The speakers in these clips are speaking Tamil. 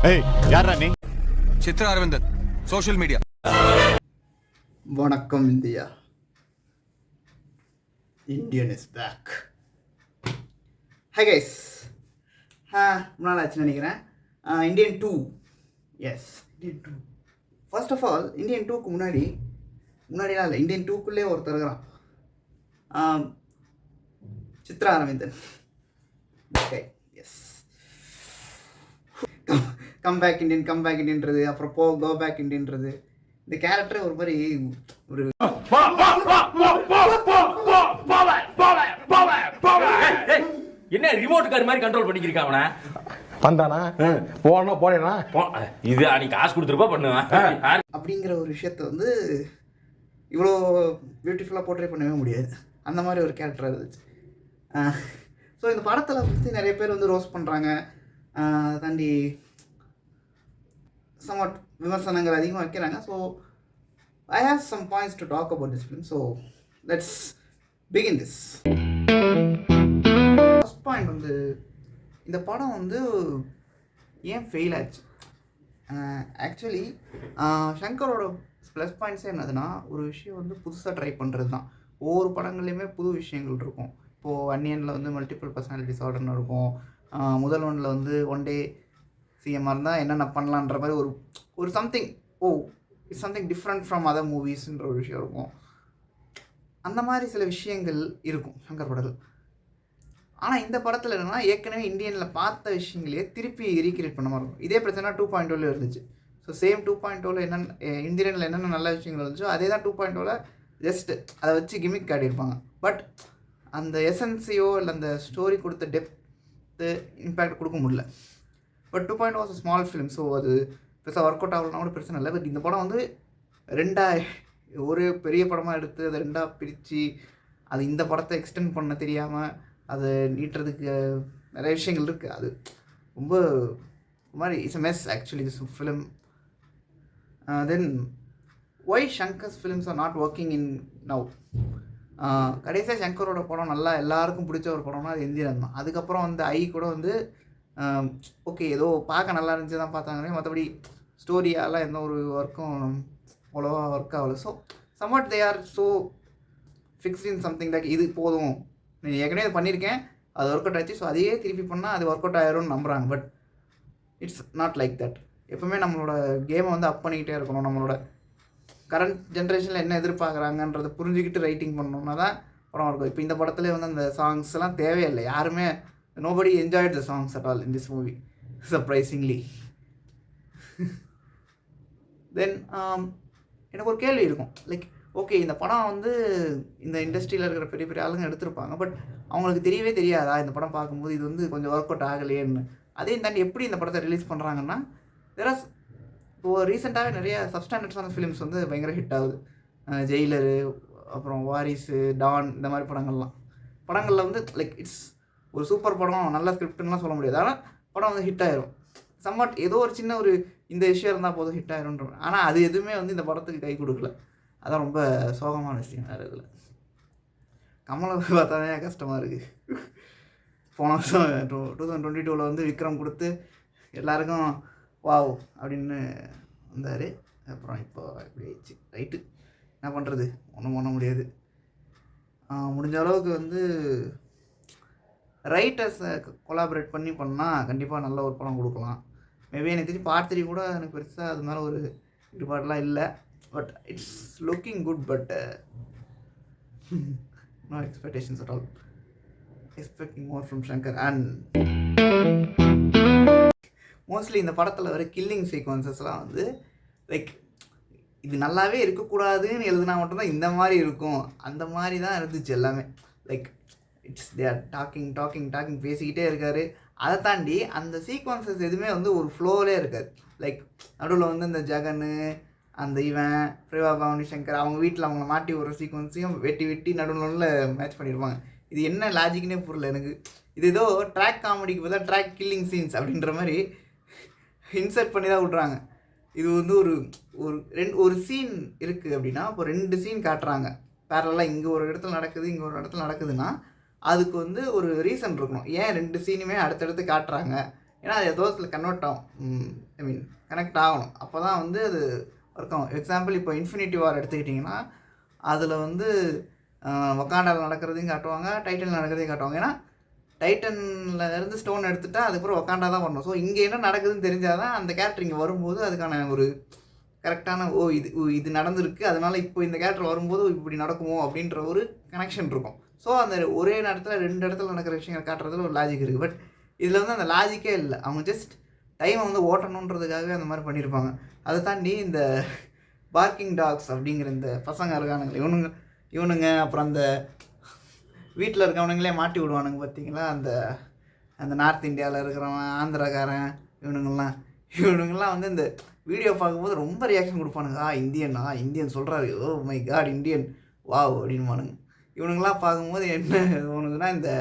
ஏய் யாரா நீ? Chitra Aravindan, social media. வணக்கம் India. Indian is back. Hi guys. முன்னாள் ஆச்சுன்னு நினைக்கிறேன். Indian 2. Yes, Indian 2. First of all Indian 2க்கு முன்னாடிலாம் இல்லை, இந்தியன் 2க்குள்ளே ஒருத்தர் இருக்கிறான், Chitra Aravindan. Yes, come back இண்டியன்றது, அப்புறம் கோ பேக் இண்டியன்றது. இந்த கேரக்டர் ஒரு மாதிரி ஒரு என்ன ரிமோட் கார் மாதிரி கண்ட்ரோல் பண்ணிக்கிறீங்க அவனை. வந்தானா போனா போனேனா இது நீ காசு கொடுத்துருப்பா பண்ணுவேன் அப்படிங்கிற ஒரு விஷயத்த வந்து இவ்வளோ பியூட்டிஃபுல்லாக போர்ட்ரே பண்ணவே முடியாது. அந்த மாதிரி ஒரு கேரக்டர் இருந்துச்சு. ஸோ இந்த படத்தில் வந்து நிறைய பேர் வந்து ரோஸ்ட் பண்ணுறாங்க, தாண்டி சம்வாட் விமர்சனங்கள் அதிகமாக வைக்கிறாங்க. So I have some points to talk about this film. So let's begin this. First point வந்து இந்த படம் வந்து ஏன் ஃபெயில் ஆச்சு. ஆக்சுவலி ஷங்கரோட ப்ளஸ் பாயிண்ட்ஸே என்னதுன்னா, ஒரு விஷயம் வந்து புதுசாக ட்ரை பண்ணுறது தான். ஒவ்வொரு படங்கள்லையுமே புது விஷயங்கள் இருக்கும். இப்போது அன்னியனில் வந்து மல்டிபிள் பர்சனாலிட்டி டிஸார்டர்னு இருக்கும். முதல் ஒன்றில் வந்து ஒன் டே சிஎம்மாக இருந்தால் என்னென்ன பண்ணலான்ற மாதிரி ஒரு something it's something different from other மூவிஸ்ன்ற ஒரு விஷயம் இருக்கும். அந்த மாதிரி சில விஷயங்கள் இருக்கும் சங்கர் படத்தில். ஆனால் இந்த படத்தில் என்னென்னா, ஏற்கனவே இந்தியனில் பார்த்த விஷயங்களையே திருப்பி ரீக்ரியேட் பண்ண மாதிரி இருக்கும். இதே பிரச்சனை 2.0 இருந்துச்சு. ஸோ சேம் 2.0 என்னென்ன இந்தியனில் என்னென்ன நல்ல விஷயங்கள் இருந்துச்சோ அதே தான் 2.0 ஜஸ்ட்டு அதை வச்சு கிமிக் காட்டியிருப்பாங்க. பட் அந்த எசன்ஸையோ இல்லை அந்த ஸ்டோரி கொடுத்த டெப்த்து இம்பேக்ட் கொடுக்க முடியல. But 2.0 was small film. So அது பெருசாக ஒர்க் அவுட் ஆகலன்னா கூட பிரச்சனை இல்லை. பட் இந்த படம் வந்து ஒரு பெரிய படமாக எடுத்து அதை ரெண்டாக பிரித்து அது இந்த படத்தை எக்ஸ்டெண்ட் பண்ண தெரியாமல் அதை நீட்டுறதுக்கு நிறைய விஷயங்கள் இருக்குது. அது ரொம்ப மாதிரி it's a mess actually this film. Then why Shankar's films are not working in now. கடைசியாக ஷங்கரோட படம் நல்லா எல்லாருக்கும் பிடிச்ச ஒரு படம்னா அது எந்திரன் தான். அதுக்கப்புறம் வந்து கூட வந்து ஓகே ஏதோ பார்க்க நல்லா இருந்துச்சு தான் பார்த்தாங்களே, மற்றபடி ஸ்டோரியாலாம் எந்த ஒரு ஒர்க்கும் அவ்வளோவா ஒர்க் ஆகலை. So somewhat they are so fixed in something like இது போதும், நீ ஏற்கனவே இது பண்ணியிருக்கேன், அது ஒர்க் அவுட் ஆச்சு, ஸோ அதையே திருப்பி பண்ணால் அது ஒர்க் அவுட் ஆகிரும்னு நம்புகிறாங்க. But it's not like that. எப்போவுமே நம்மளோட கேமை வந்து அப் பண்ணிக்கிட்டே இருக்கணும். நம்மளோட கரண்ட் ஜென்ரேஷனில் என்ன எதிர்பார்க்குறாங்கன்றதை புரிஞ்சுக்கிட்டு ரைட்டிங் பண்ணோன்னா தான் படம் இருக்கும். இப்போ இந்த படத்துலேயே வந்து அந்த சாங்ஸ்லாம் தேவையில்லை. யாருமே nobody enjoyed the songs at all in this movie, surprisingly. Then எனக்கு ஒரு கேள்வி இருக்கும், லைக் ஓகே இந்த படம் வந்து இந்த இண்டஸ்ட்ரியில் இருக்கிற பெரிய பெரிய ஆளுங்க எடுத்திருப்பாங்க, பட் அவங்களுக்கு தெரியவே தெரியாதா இந்த படம் பார்க்கும்போது இது வந்து கொஞ்சம் ஒர்க் அவுட் ஆகலையேன்னு. அதையும் தாண்டி எப்படி இந்த படத்தை ரிலீஸ் பண்ணுறாங்கன்னா, தெராஸ் இப்போது ரீசெண்டாகவே நிறைய சப்ஸ்டாண்டர்ட்ஸான ஃபிலிம்ஸ் வந்து பயங்கர ஹிட் ஆகுது. ஜெயிலரு, அப்புறம் வாரிசு, டான், இந்த மாதிரி படங்களில் வந்து லைக் இட்ஸ் ஒரு சூப்பர் படம், நல்ல ஸ்கிரிப்டுலாம் சொல்ல முடியாது. ஆனால் படம் வந்து ஹிட் ஆயிரும். சம்வாட் ஏதோ ஒரு சின்ன ஒரு இந்த விஷயம் இருந்தால் போதும் ஹிட் ஆயிரும்ன்ற. ஆனால் அது எதுவுமே வந்து இந்த படத்துக்கு கை கொடுக்கல. அதான் ரொம்ப சோகமான விஷயம். வேறு இதில் கமலை பார்த்தாலே கஷ்டமாக இருக்குது. போன வருஷம் 2022 வந்து விக்ரம் கொடுத்து எல்லாருக்கும் வாவ் அப்படின்னு வந்தார். அப்புறம் இப்போ இப்படி ஆயிடுச்சு. ரைட்டு, என்ன பண்ணுறது, ஒன்றும் பண்ண முடியாது. முடிஞ்ச அளவுக்கு வந்து ரைட்டர்ஸை கொலாபரேட் பண்ணி பண்ணால் கண்டிப்பாக நல்ல ஒரு படம் கொடுக்கலாம். மேபி எனக்கு தெரிஞ்சு பார்ட் 3 கூட எனக்கு பெருசாக அது மேலே ஒரு ஈடுபாடெலாம் இல்லை. But it's looking good. But no expectations at all. Expecting more from Shankar. And mostly இந்த படத்தில் வர கில்லிங் சீக்வன்சஸ்லாம் வந்து லைக் இது நல்லாவே இருக்கக்கூடாதுன்னு எழுதுனா மட்டும்தான் இந்த மாதிரி இருக்கும். அந்த மாதிரி தான் இருந்துச்சு எல்லாமே. Like it's they are talking பேசிக்கிட்டே இருக்கார். அதை தாண்டி அந்த சீக்வன்சஸ் எதுவுமே வந்து ஒரு ஃப்ளோவிலே இருக்காது. லைக் நடுவில் வந்து இந்த ஜெகன், அந்த இவன் பிரேவா பவானி சங்கர் அவங்க வீட்டில் அவங்கள மாட்டி ஒரு சீக்வன்ஸையும் வெட்டி நடுவில் மேட்ச் பண்ணியிருப்பாங்க. இது என்ன லாஜிக்னே புரியல எனக்கு. இது ஏதோ ட்ராக் காமெடிக்கு பதிலாக ட்ராக் கில்லிங் சீன்ஸ் அப்படின்ற மாதிரி இன்சர்ட் பண்ணி தான் விட்றாங்க. இது வந்து ஒரு சீன் இருக்குது அப்படின்னா இப்போ 2 சீன் காட்டுறாங்க பேரலாக. இங்கே ஒரு இடத்துல நடக்குது, இங்கே ஒரு இடத்துல நடக்குதுன்னா அதுக்கு வந்து ஒரு ரீசன் இருக்கணும். ஏன் 2 சீனுமே அடுத்தடுத்து காட்டுறாங்க, ஏன்னா அது ஏதோ கன்வெர்ட் ஆகும், ஐ மீன் கனெக்ட் ஆகணும். அப்போ தான் வந்து அது ஒர்க் ஆகும். எக்ஸாம்பிள் இப்போ இன்ஃபினிட்டி வார் எடுத்துக்கிட்டிங்கன்னா அதில் வந்து வக்காண்டாவில் நடக்கிறதையும் காட்டுவாங்க, டைட்டனில் நடக்கிறதையும் காட்டுவாங்க. ஏன்னா டைட்டனில் இருந்து ஸ்டோன் எடுத்துட்டா அதுக்கப்புறம் வக்காண்டா தான் வரணும். ஸோ இங்கே என்ன நடக்குதுன்னு தெரிஞ்சால் தான் அந்த கேரக்டர் இங்கே வரும்போது அதுக்கான ஒரு கரெக்டான இது நடந்திருக்கு, அதனால் இப்போ இந்த கேரக்டர் வரும்போது இப்படி நடக்குமோ அப்படின்ற ஒரு கனெக்ஷன் இருக்கும். ஸோ அந்த ஒரே நேரத்தில் 2 இடத்துல நடக்கிற விஷயங்கள் காட்டுறதுல ஒரு லாஜிக் இருக்குது. பட் இதில் வந்து அந்த லாஜிக்கே இல்லை. அவங்க ஜஸ்ட் டைமை வந்து ஓட்டணுன்றதுக்காக அந்த மாதிரி பண்ணியிருப்பாங்க. அதை தாண்டி இந்த பார்க்கிங் டாக்ஸ் அப்படிங்கிற இந்த பசங்க இருக்கானுங்க, இவனுங்க அப்புறம் அந்த வீட்டில் இருக்கவனுங்களே மாட்டி விடுவானுங்க பார்த்தீங்களா, அந்த நார்த் இந்தியாவில் இருக்கிறவன், ஆந்திராக்காரன், இவனுங்கெல்லாம் வந்து இந்த வீடியோ பார்க்கும்போது ரொம்ப ரியாக்ஷன் கொடுப்பானுங்க. இந்தியன் சொல்கிறாரு, oh my God Indian wow அப்படின்பானுங்க. இவனுங்களாம் பார்க்கும்போது என்ன தோணுதுன்னா, இந்த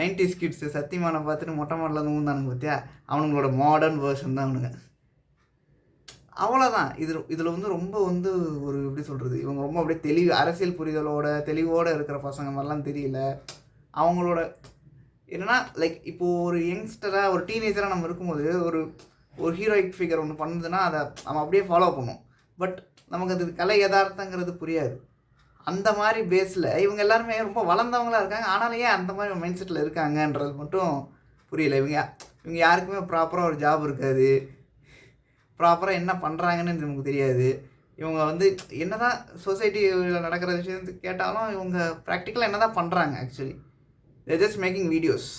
90s கிட்ஸு சத்தியமானை பார்த்துட்டு மொட்டை மாடலில் வந்து ஊந்தானுங்க பார்த்தியா, அவனுங்களோட மாடர்ன் வேர்ஷன் தான் அவனுங்க. அவ்வளோதான். இதில் வந்து ரொம்ப வந்து ஒரு எப்படி சொல்கிறது, இவங்க ரொம்ப அப்படியே அரசியல் புரிதலோட தெளிவோடு இருக்கிற பசங்க மாதிரிலாம் தெரியல. அவங்களோட என்னென்னா லைக் இப்போது ஒரு யங்ஸ்டராக ஒரு டீனேஜராக நம்ம இருக்கும்போது ஒரு ஹீரோயிக் ஃபிகர் ஒன்று பண்ணுதுன்னா அதை நம்ம அப்படியே ஃபாலோ பண்ணுவோம். பட் நமக்கு அது கலை யதார்த்தங்கிறது புரியாது. அந்த மாதிரி பேஸில் இவங்க எல்லாருமே ரொம்ப வளர்ந்தவங்களாக இருக்காங்க, ஆனாலும் ஏன் அந்த மாதிரி மைண்ட் செட்டில் இருக்காங்கன்றது மட்டும் புரியல. இவங்க யாருக்குமே ப்ராப்பராக ஒரு ஜாப் இருக்காது, ப்ராப்பராக என்ன பண்ணுறாங்கன்னு நமக்கு தெரியாது. இவங்க வந்து என்ன தான் சொசைட்டியில் நடக்கிற விஷயத்து கேட்டாலும் இவங்க ப்ராக்டிக்கலாக என்ன தான் பண்ணுறாங்க, actually just making videos.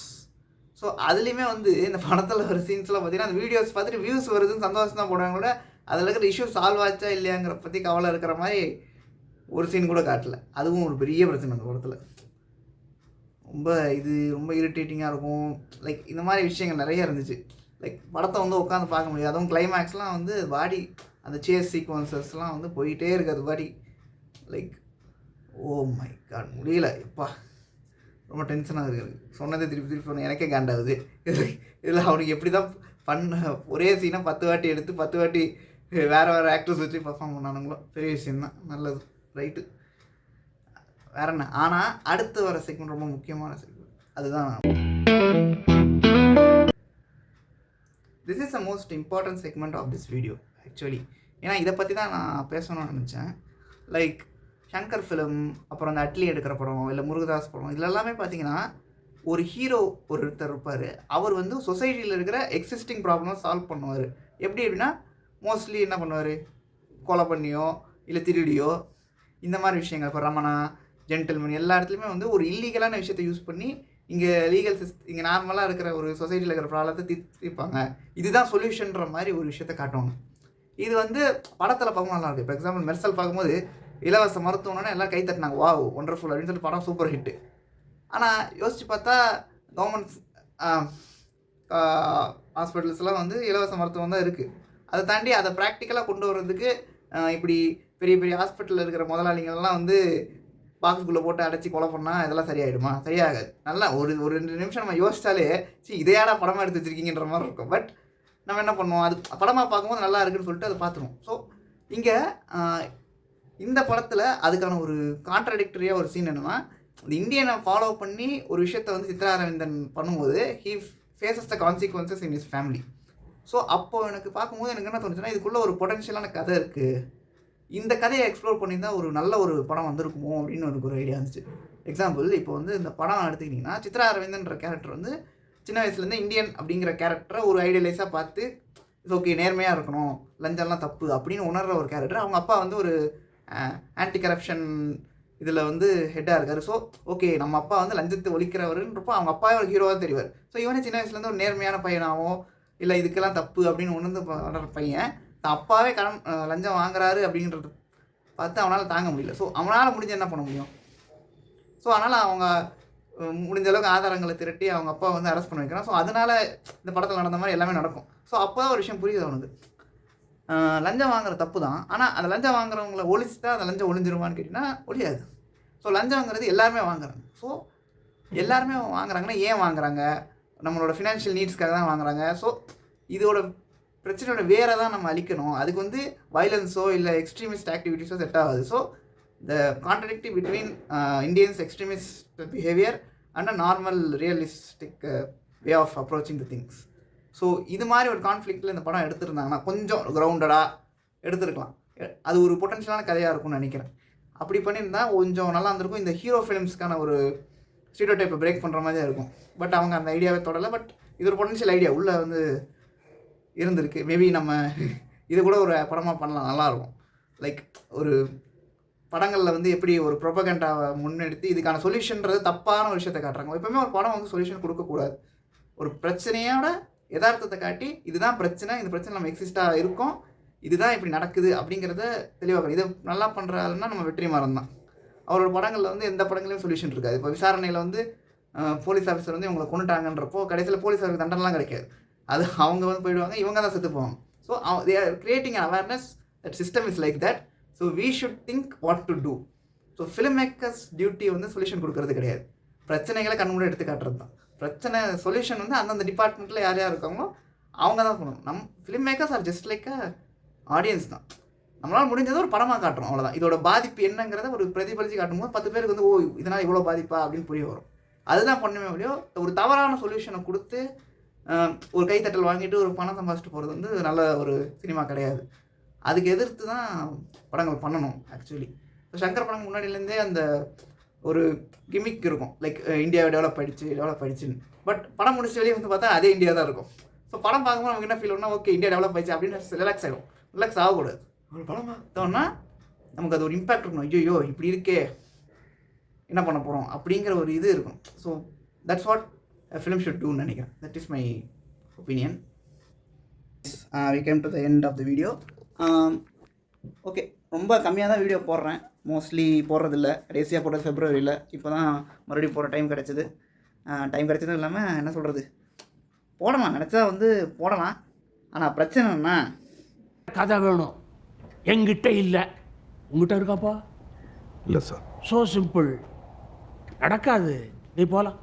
So அதுலேயுமே வந்து இந்த படத்தில் ஒரு சீன்ஸ்லாம் பார்த்தீங்கன்னா அந்த வீடியோஸ் பார்த்துட்டு வியூஸ் வருதுன்னு சந்தோஷம் தான் போடுவாங்க கூட, அதில் இருக்கிற இஷ்யூ சால்வ் ஆச்சா இல்லையாங்கிற பற்றி கவலை இருக்கிற மாதிரி ஒரு சீன் கூட காட்டல. அதுவும் ஒரு பெரிய பிரச்சனை அந்த படத்தில். ரொம்ப இரிட்டேட்டிங்காக இருக்கும். லைக் இந்த மாதிரி விஷயங்கள் நிறைய இருந்துச்சு. லைக் படத்தை வந்து உட்காந்து பார்க்க முடியாது. அதுவும் கிளைமேக்ஸ்லாம் வந்து பாடி அந்த சேஸ் சீக்வன்சஸ்லாம் வந்து போயிட்டே இருக்குது அது பாடி. லைக் ஓ மை காட் முடியல, எப்பா ரொம்ப டென்ஷனாக இருக்குது. சொன்னதே திருப்பி சொன்னேன், எனக்கே காண்டாகுது. இதில் அவனுக்கு எப்படி தான் ஒரே சீனை 10 வாட்டி எடுத்து 10 வாட்டி வேறு ஆக்டர்ஸ் வச்சு பர்ஃபார்ம் பண்ணானுங்களோ, பெரிய விஷயந்தான். நல்லது, ரைட்டு, வேற என்ன. ஆனால் அடுத்து வர செக்மெண்ட் ரொம்ப முக்கியமான செக்மெண்ட், அதுதான் this is the most important segment of this video actually. ஏன்னா இதை பற்றி தான் நான் பேசணும்னு நினச்சேன். லைக் ஷங்கர் ஃபிலிம், அப்புறம் அந்த அட்லி எடுக்கிற படம், இல்லை முருகதாஸ் படம், இதில் எல்லாமே பார்த்தீங்கன்னா ஒரு ஹீரோ ஒருத்தர் இருப்பார். அவர் வந்து சொசைட்டியில் இருக்கிற எக்ஸிஸ்டிங் ப்ராப்ளம் சால்வ் பண்ணுவார். எப்படி அப்படின்னா மோஸ்ட்லி என்ன பண்ணுவார், கொலை பண்ணியோ இல்லை திருடியோ இந்த மாதிரி விஷயங்கள். இப்போ ரமணா, ஜென்டில்மேன் எல்லா இடத்துலையுமே வந்து ஒரு இல்லீகலான விஷயத்தை யூஸ் பண்ணி இங்கே இங்கே நார்மலாக இருக்கிற ஒரு சொசைட்டியில் இருக்கிற ப்ராப்ளத்தை தீர்ப்பாங்க, இதுதான் சொல்யூஷன்ற மாதிரி ஒரு விஷயத்தை காட்டுவாங்க. இது வந்து படத்தில் பார்க்கும்போது நல்லா இருக்குது. இப்போ எக்ஸாம்பிள் மெர்சல் பார்க்கும்போது இலவச மருத்துவம்னா எல்லாம் கை தட்டினாங்க, வாவ் ஒண்டர்ஃபுல் அப்படின்னு சொல்லிட்டு படம் சூப்பர் ஹிட்டு. ஆனால் யோசித்து பார்த்தா கவர்மெண்ட்ஸ் ஹாஸ்பிட்டல்ஸ்லாம் வந்து இலவச மருத்துவம் தான் இருக்குது. அதை தாண்டி அதை ப்ராக்டிக்கலாக கொண்டு வர்றதுக்கு இப்படி பெரிய பெரிய ஹாஸ்பிட்டலில் இருக்கிற முதலாளிகள்லாம் வந்து பாக்ஸுக்குள்ளே போட்டு அடைச்சி கொலை பண்ணால் இதெல்லாம் சரியாயிடுமா? சரியாகாது. நல்லா ஒரு 2 நிமிஷம் நம்ம யோசிச்சாலே இதையாடா படமாக எடுத்து வச்சுருக்கீங்கன்ற மாதிரி இருக்கும். பட் நம்ம என்ன பண்ணுவோம், அது படமாக பார்க்கும்போது நல்லா இருக்குன்னு சொல்லிட்டு அதை பார்த்துருவோம். ஸோ இங்கே இந்த படத்தில் அதுக்கான ஒரு கான்ட்ராடிக்டரியாக ஒரு சீன் என்னென்னா, இந்த இந்தியனை ஃபாலோ பண்ணி ஒரு விஷயத்தை வந்து சித்ரா அரவிந்தன் பண்ணும்போது he faces the consequences in his family. So அப்போது எனக்கு பார்க்கும்போது எனக்கு என்ன தோணுச்சுன்னா, இதுக்குள்ளே ஒரு பொட்டன்ஷியலான கதை இருக்குது, இந்த கதையை எக்ஸ்ப்ளோர் பண்ணியிருந்தால் ஒரு நல்ல ஒரு படம் வந்திருக்குமோ அப்படின்னு எனக்கு ஒரு ஐடியா இருந்துச்சு. எக்ஸாம்பிள் இப்போ வந்து இந்த படம் எடுத்துக்கிட்டிங்கன்னா, சித்ரா அரவிந்தன்ற கேரக்டர் வந்து சின்ன வயசுலேருந்து இந்தியன் அப்படிங்கிற கேரக்டரை ஒரு ஐடியலைஸாக பார்த்து இது ஓகே நேர்மையாக இருக்கணும், லஞ்சம்லாம் தப்பு அப்படின்னு உணர்கிற ஒரு கேரக்டர். அவங்க அப்பா வந்து ஒரு ஆன்டி கரப்ஷன் இதில் வந்து ஹெட்டாக இருக்கார். ஸோ ஓகே நம்ம அப்பா வந்து லஞ்சத்தை ஒழிக்கிறவருன்றப்போ அவங்க அப்பாவே ஒரு ஹீரோவாக தெரிவார். ஸோ இவனே சின்ன வயசுலேருந்து ஒரு நேர்மையான பையனாவோ இல்லை இதுக்கெல்லாம் தப்பு அப்படின்னு உணர்ந்து வளர்கிற பையன் தான் அப்பாவே லஞ்சம் வாங்குறாரு அப்படின்றது பார்த்து அவனால் தாங்க முடியல. ஸோ அவனால் முடிஞ்ச என்ன பண்ண முடியும்? ஸோ அதனால் அவங்க முடிஞ்ச அளவுக்கு ஆதாரங்களை திரட்டி அவங்க அப்பா வந்து அரெஸ்ட் பண்ண வைக்கிறான். ஸோ அதனால் இந்த படத்தில் நடந்த மாதிரி எல்லாமே நடக்கும். ஸோ அப்போ தான் ஒரு விஷயம் புரியுது அவனுக்கு, லஞ்சம் வாங்குற தப்பு தான், ஆனால் அந்த லஞ்சம் வாங்குறவங்களை ஒழிச்சுட்டா அந்த லஞ்சம் ஒழிஞ்சிருமான்னு கேட்டிங்கன்னா ஒழியாது. ஸோ லஞ்சம் வாங்குறது எல்லாருமே வாங்குறாங்க. ஸோ எல்லாருமே வாங்குறாங்கன்னா ஏன் வாங்குறாங்க? நம்மளோட ஃபினான்ஷியல் நீட்ஸ்க்காக தான் வாங்குறாங்க. ஸோ இதோட பிரச்சனையோட வேறு தான் நம்ம அழிக்கணும். அதுக்கு வந்து வயலன்ஸோ இல்லை எக்ஸ்ட்ரீமிஸ்ட் ஆக்டிவிட்டீஸோ செட் ஆகாது. So the contradiction between Indians extremist behaviour and a normal realistic way of approaching the things. So இது மாதிரி ஒரு கான்ஃப்ளிக்ட்டில் இந்த படம் எடுத்திருந்தாங்கன்னா கொஞ்சம் கிரவுண்டடாக எடுத்துருக்கலாம். அது ஒரு பொட்டன்ஷியலான கதையாக இருக்கும்னு நினைக்கிறேன். அப்படி பண்ணியிருந்தால் கொஞ்சம் நல்லா இருந்திருக்கும். இந்த ஹீரோ ஃபிலிம்ஸ்க்கான ஒரு ஸ்டீரியோ டைப்பை பிரேக் பண்ணுற மாதிரி தான் இருக்கும். பட் அவங்க அந்த ஐடியாவே தொடலை. பட் இது ஒரு பொட்டன்ஷியல் ஐடியா உள்ளே வந்து இருந்திருக்கு. மேபி நம்ம இது கூட ஒரு படமாக பண்ணலாம், நல்லாயிருக்கும். லைக் ஒரு படங்களில் வந்து எப்படி ஒரு ப்ரொபகண்டாவை முன்னெடுத்து இதுக்கான சொல்யூஷன்றது தப்பான ஒரு விஷயத்தை காட்டுறாங்க. எப்பவுமே ஒரு படம் வந்து சொல்யூஷன் கொடுக்கக்கூடாது. ஒரு பிரச்சனையோட யதார்த்தத்தை காட்டி இதுதான் பிரச்சனை, இந்த பிரச்சனை நம்ம எக்ஸிஸ்டாக இருக்கோம், இதுதான் இப்படி நடக்குது அப்படிங்கிறத தெளிவாக. இதை நல்லா பண்ணுற ஆளுன்னா நம்ம வெற்றிமாறன் தான். அவரோட படங்களில் வந்து எந்த படங்களையும் சொல்யூஷன் இருக்காது. இப்போ விசாரணையில் வந்து போலீஸ் ஆஃபீஸர் வந்து இவங்களை கொண்டுட்டாங்கன்றப்போ கடைசியில் போலீஸ் ஆஃபீஸர் தண்டனைலாம் கிடைக்காது. அது அவங்க வந்து போயிடுவாங்க, இவங்க தான் செத்து போவாங்க. So they are creating an awareness that system is like that. So we should think what to do. So film makers duty வந்து சொல்யூஷன் கொடுக்கறது கிடையாது, பிரச்சனைகளை கண்மூடி எடுத்து காட்டுறது தான். பிரச்சனை சொல்யூஷன் வந்து அந்தந்த டிபார்ட்மெண்ட்டில் யார் யார் இருக்காங்களோ அவங்க தான் பண்ணணும். Film makers are just like audience தான். நம்மளால் முடிஞ்சதை ஒரு படமாக காட்டுறோம், அவ்வளோதான். இதோட பாதிப்பு என்னங்கிறத ஒரு பிரதிபலித்து காட்டும்போது 10 பேருக்கு வந்து ஓ இதனால் இவ்வளோ பாதிப்பா அப்படின்னு புரிய வரும். அதுதான் பண்ணுமே முடியும். ஒரு தவறான சொல்யூஷனை கொடுத்து ஒரு கைத்தட்டல் வாங்கிட்டு ஒரு பணம் சம்பாதிச்சுட்டு போகிறது வந்து நல்ல ஒரு சினிமா கிடையாது. அதுக்கு எதிர்த்து தான் படங்கள் பண்ணணும் ஆக்சுவலி. சங்கர் படம் முன்னாடியிலேருந்தே அந்த ஒரு கிமிக் இருக்கும், லைக் இந்தியா டெவலப் ஆகிடுச்சுன்னு. பட் படம் முடிச்ச வெளியே வந்து பார்த்தா அதே இந்தியா தான் இருக்கும். ஸோ படம் பார்க்கும்போது நமக்கு என்ன ஃபீல் ஒன்றா, ஓகே இந்தியா டெவலப் ஆயிடுச்சு அப்படின்னு ரிலாக்ஸ் ஆகிடும். ரிலாக்ஸ் ஆகக்கூடாது. ஒரு படம் பார்த்தோன்னா நமக்கு அது ஒரு இம்பேக்ட் இருக்கணும். ஐயோ இப்படி இருக்கே, என்ன பண்ண போகிறோம் அப்படிங்கிற ஒரு இது இருக்கும். So that's what film should டூன்னு நினைக்கிறேன். That is my opinion. We came to the end of the video. Okay, ரொம்ப கம்மியாக தான் வீடியோ போடுறேன், மோஸ்ட்லி போடுறதில்ல. கடைசியாக போடுறது ஃபெப்ரவரியில். இப்போ தான் மறுபடியும் போகிற டைம் கிடச்சிது. டைம் கிடச்சதும் இல்லாமல் என்ன சொல்கிறது, போடலாம் நினச்சா வந்து போடலாம். ஆனால் பிரச்சனைன்னா கதை வேணும், என்கிட்ட இல்லை. உங்ககிட்ட இருக்காப்பா? இல்லை சார். ஸோ சிம்பிள், நடக்காது. நீ போகலாம்.